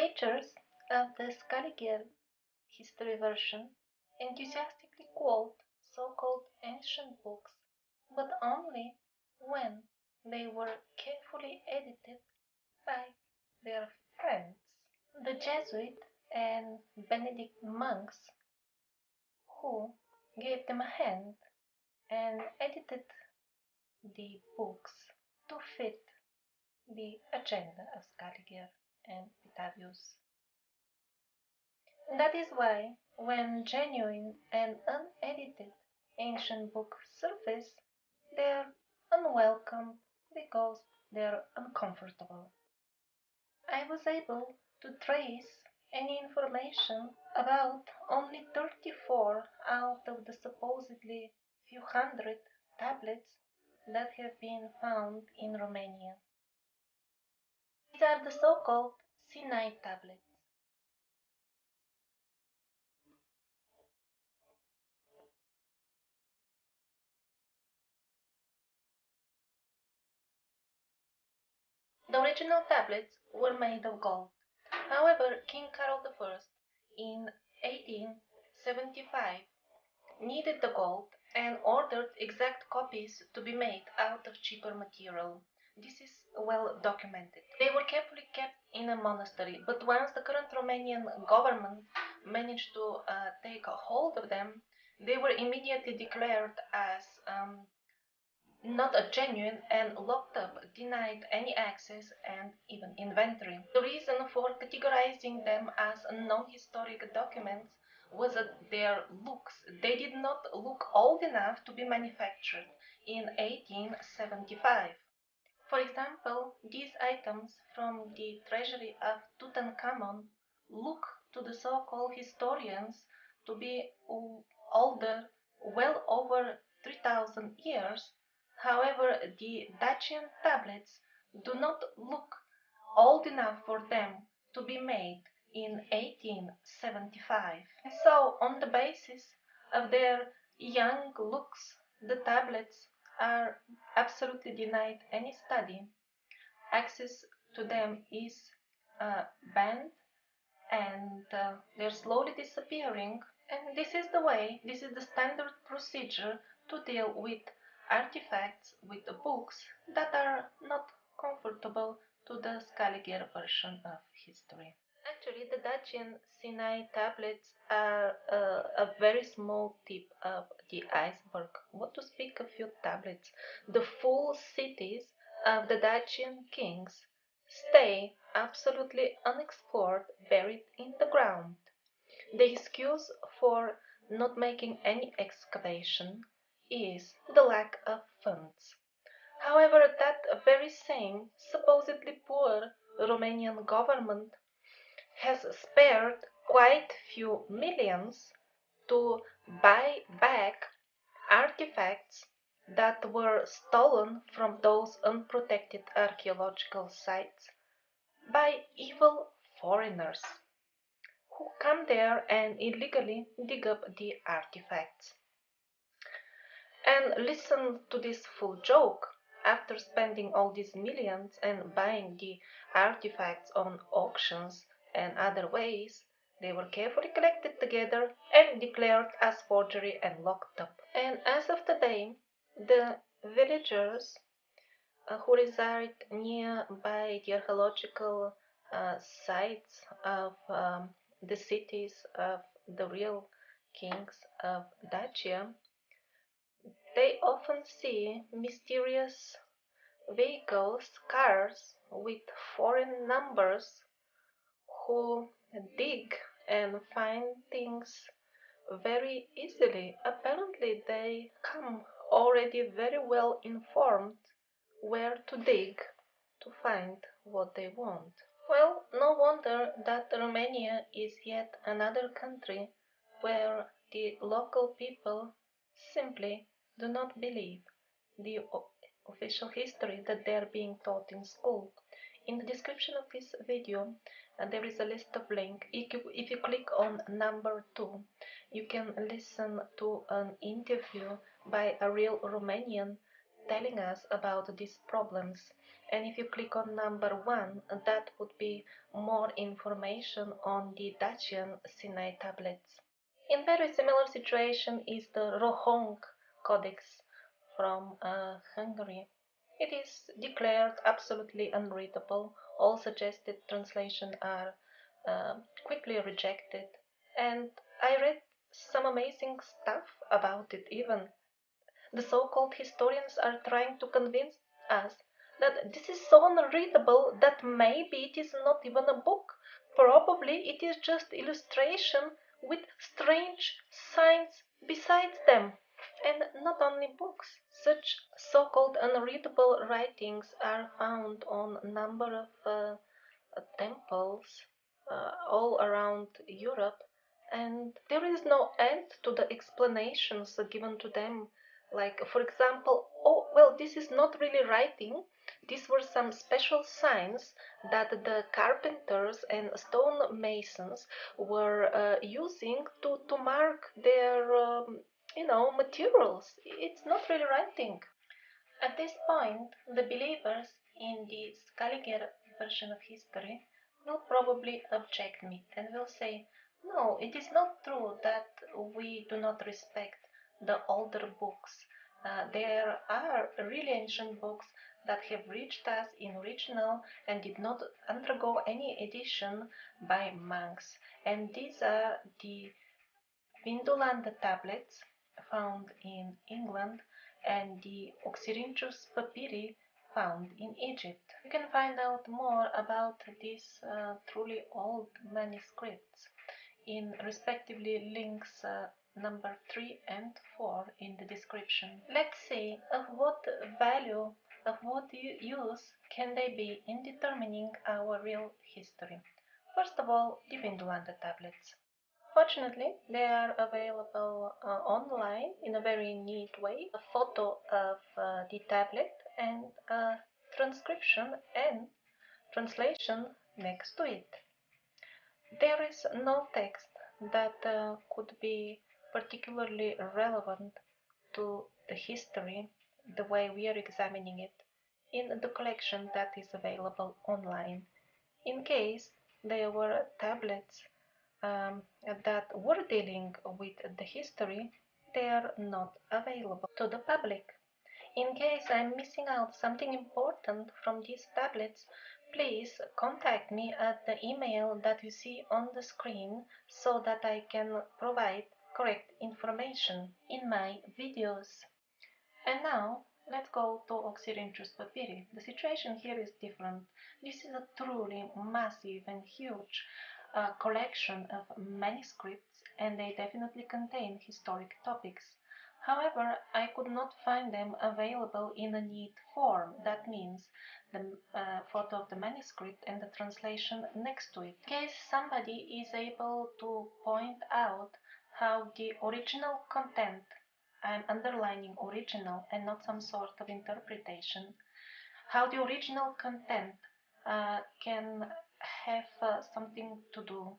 Readers of the Scaliger history version enthusiastically quote so-called ancient books, but only when they were carefully edited by their friends, the Jesuit and Benedict monks, who gave them a hand and edited the books to fit the agenda of Scaliger and Petavius. That is why, when genuine and unedited ancient books surface, they are unwelcome because they are uncomfortable. I was able to trace any information about only 34 out of the supposedly few hundred tablets that have been found in Romania. These are the so-called Sinai tablets. The original tablets were made of gold. However, King Carol I in 1875 needed the gold and ordered exact copies to be made out of cheaper material. This is well documented. They were carefully kept in a monastery, but once the current Romanian government managed to take a hold of them, they were immediately declared as not a genuine and locked up, denied any access and even inventory. The reason for categorizing them as non-historic documents was their looks. They did not look old enough to be manufactured in 1875. For example, these items from the treasury of Tutankhamun look to the so-called historians to be older, well over 3,000 years. However, the Dacian tablets do not look old enough for them to be made in 1875. So, on the basis of their young looks, the tablets are absolutely denied any study. Access to them is banned, and they're slowly disappearing. And this is the way, this is the standard procedure to deal with artifacts, with the books that are not comfortable to the Scaliger version of history. Actually, the Dacian Sinai tablets are a very small tip of the iceberg. What to speak of few tablets? The full cities of the Dacian kings stay absolutely unexplored, buried in the ground. The excuse for not making any excavation is the lack of funds. However, that very same, supposedly poor Romanian government has spared quite few millions to buy back artifacts that were stolen from those unprotected archaeological sites by evil foreigners who come there and illegally dig up the artifacts. And listen to this full joke. After spending all these millions and buying the artifacts on auctions and other ways, they were carefully collected together and declared as forgery and locked up. And as of today, the villagers who reside nearby the archaeological sites of the cities of the real kings of Dacia, they often see mysterious vehicles, cars with foreign numbers who dig and find things very easily. Apparently, they come already very well informed where to dig to find what they want. Well, no wonder that Romania is yet another country where the local people simply do not believe the official history that they are being taught in school. In the description of this video, there is a list of links. If you click on number 2, you can listen to an interview by a real Romanian telling us about these problems. And if you click on number 1, that would be more information on the Dacian Sinai tablets. In very similar situation is the Rohong Codex from Hungary. It is declared absolutely unreadable. All suggested translations are quickly rejected. And I read some amazing stuff about it even. The so-called historians are trying to convince us that this is so unreadable that maybe it is not even a book. Probably it is just illustration with strange signs besides them. And not only books. Such so-called unreadable writings are found on a number of temples all around Europe, and there is no end to the explanations given to them. Like, for example, oh, well, this is not really writing. These were some special signs that the carpenters and stonemasons were using to mark their, materials. It's not really writing. At this point, the believers in the Scaliger version of history will probably object me and will say, no, it is not true that we do not respect the older books. There are really ancient books that have reached us in original and did not undergo any edition by monks. And these are the Vindolanda tablets found in England and the Oxyrhynchus Papyri found in Egypt. You can find out more about these truly old manuscripts in respectively links number 3 and 4 in the description. Let's see of what value, of what use can they be in determining our real history. First of all, the Vindolanda tablets. Fortunately, they are available online in a very neat way. A photo of the tablet and a transcription and translation next to it. There is no text that could be particularly relevant to the history, the way we are examining it, in the collection that is available online. In case there were tablets that were dealing with the history, they are not available to the public. In case I'm missing out something important from these tablets, please contact me at the email that you see on the screen so that I can provide correct information in my videos. And now, let's go to Oxyrhynchus papyri. The situation here is different. This is a truly massive and huge collection of manuscripts, and they definitely contain historic topics. However, I could not find them available in a neat form. That means the photo of the manuscript and the translation next to it. In case somebody is able to point out how the original content, I'm underlining original and not some sort of interpretation, how the original content can have something to do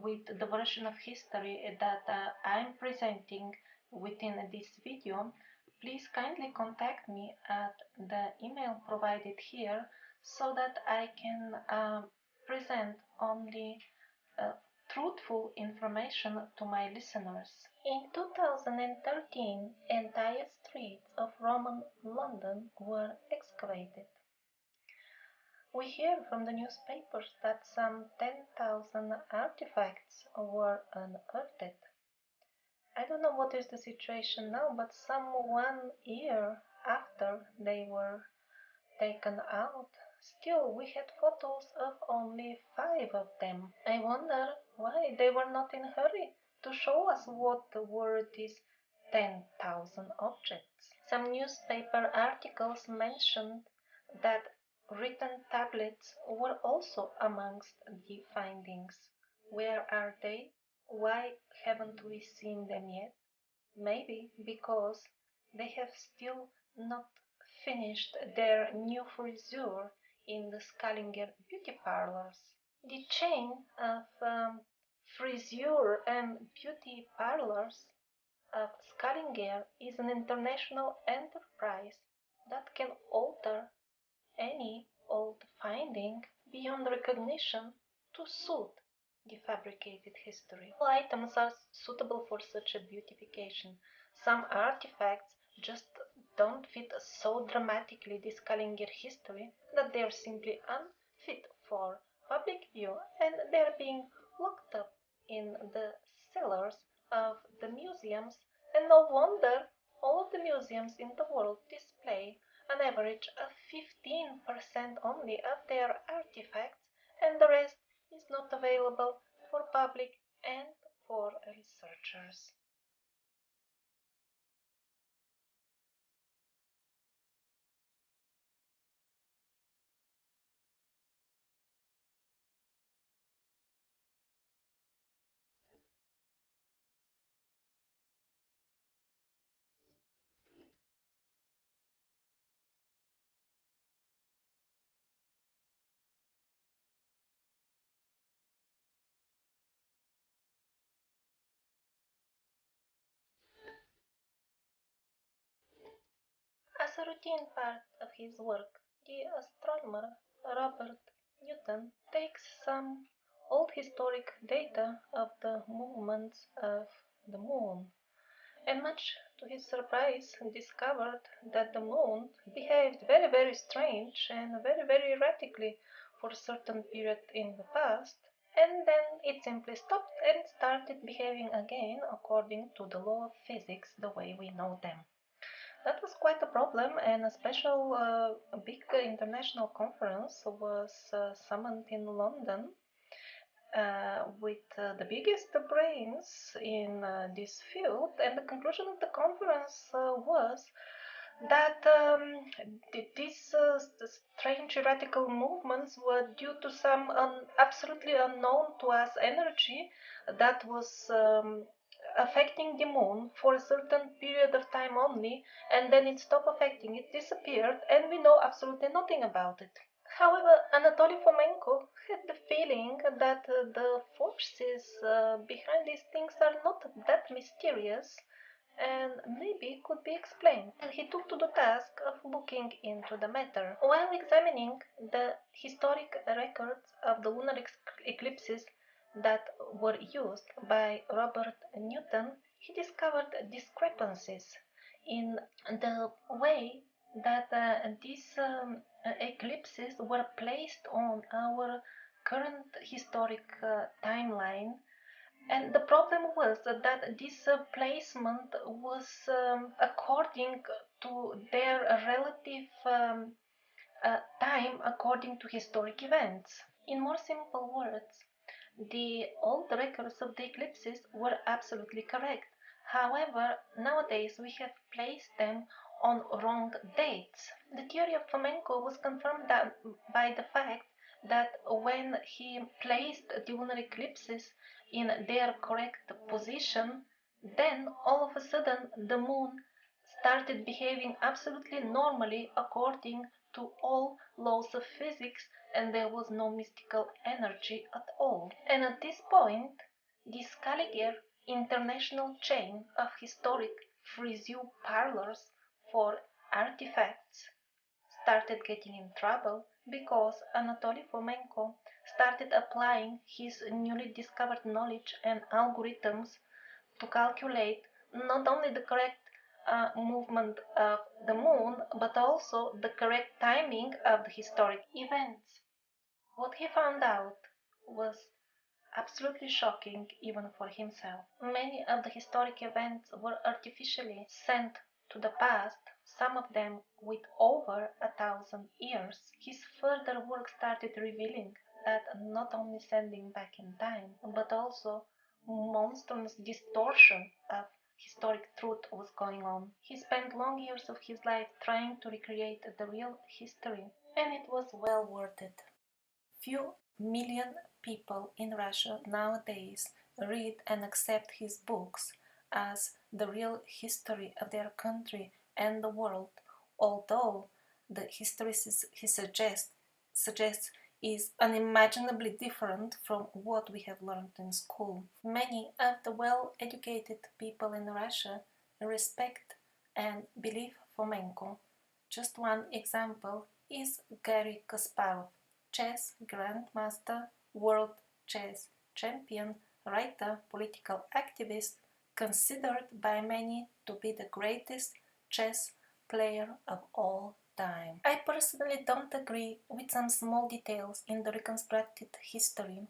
with the version of history that I'm presenting within this video, please kindly contact me at the email provided here so that I can present only truthful information to my listeners. In 2013, entire streets of Roman London were excavated. We hear from the newspapers that some 10,000 artifacts were unearthed. I don't know what is the situation now, but some 1 year after they were taken out, still we had photos of only 5 of them. I wonder why they were not in a hurry to show us what were these 10,000 objects. Some newspaper articles mentioned that written tablets were also amongst the findings. Where are they? Why haven't we seen them yet? Maybe because they have still not finished their new frisure in the Scaliger beauty parlors. The chain of frisure and beauty parlors of Scaliger is an international enterprise that can alter any old finding beyond recognition to suit the fabricated history. All items are suitable for such a beautification. Some artifacts just don't fit so dramatically the Scaliger history that they are simply unfit for public view, and they're being locked up in the cellars of the museums, and no wonder all of the museums in the world display an average of 15% only of their artifacts, and the rest is not available for public and for researchers. As a routine part of his work, the astronomer Robert Newton takes some old historic data of the movements of the moon, and much to his surprise discovered that the moon behaved very, very strange and very, very erratically for a certain period in the past, and then it simply stopped and started behaving again according to the law of physics the way we know them. That was quite a problem, and a special big international conference was summoned in London with the biggest brains in this field. And the conclusion of the conference was that these strange erratical movements were due to some absolutely unknown to us energy that was affecting the moon for a certain period of time only, and then it stopped affecting it, disappeared, and we know absolutely nothing about it. However, Anatoly Fomenko had the feeling that the forces behind these things are not that mysterious and maybe could be explained, and he took to the task of looking into the matter. While examining the historic records of the lunar eclipses that were used by Robert Newton, he discovered discrepancies in the way that these eclipses were placed on our current historic timeline, and the problem was that this placement was according to their relative time according to historic events. In more simple words, the old records of the eclipses were absolutely correct. However, nowadays we have placed them on wrong dates. The theory of Fomenko was confirmed by the fact that when he placed the lunar eclipses in their correct position, then all of a sudden the moon started behaving absolutely normally according to all laws of physics, and there was no mystical energy at all. And at this point, the Scaliger international chain of historic frisue parlors for artifacts started getting in trouble because Anatoly Fomenko started applying his newly discovered knowledge and algorithms to calculate not only the correct movement of the moon, but also the correct timing of the historic events. What he found out was absolutely shocking even for himself. Many of the historic events were artificially sent to the past, some of them with over 1,000 years. His further work started revealing that not only sending back in time, but also monstrous distortion of historic truth was going on. He spent long years of his life trying to recreate the real history, and it was well worth it. Few million people in Russia nowadays read and accept his books as the real history of their country and the world, although the history he suggests is unimaginably different from what we have learned in school. Many of the well-educated people in Russia respect and believe Fomenko. Just one example is Garry Kasparov, chess grandmaster, world chess champion, writer, political activist, considered by many to be the greatest chess player of all time. I personally don't agree with some small details in the reconstructed history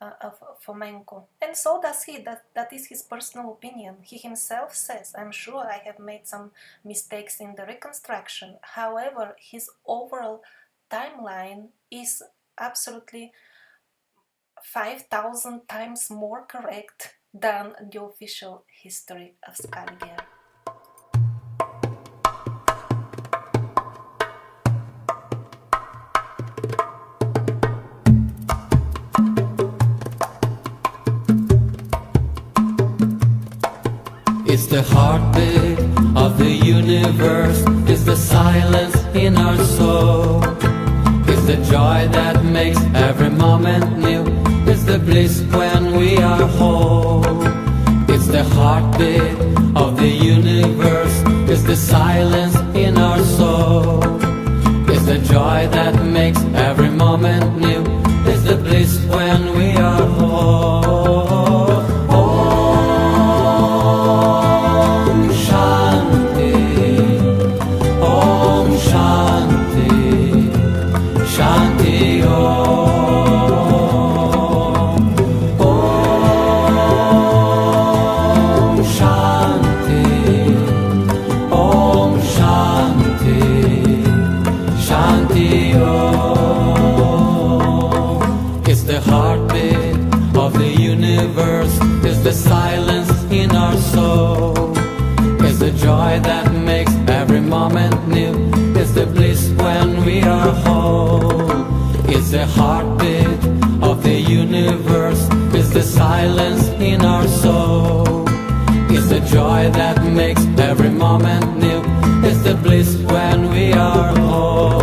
of Fomenko, and so does he. That is his personal opinion. He himself says, I'm sure I have made some mistakes in the reconstruction. However, his overall timeline is absolutely 5,000 times more correct than the official history of Scaliger. It's the heartbeat of the universe, it's the silence in our soul, it's the joy that makes every moment new, it's the bliss when we are whole. It's the heartbeat of the universe, it's the silence in our soul, it's the joy that makes every moment new, it's the bliss when we are whole. The silence in our soul is the joy that makes every moment new. It's the bliss when we are whole. It's the heartbeat of the universe. It's the silence in our soul. It's the joy that makes every moment new. It's the bliss when we are whole.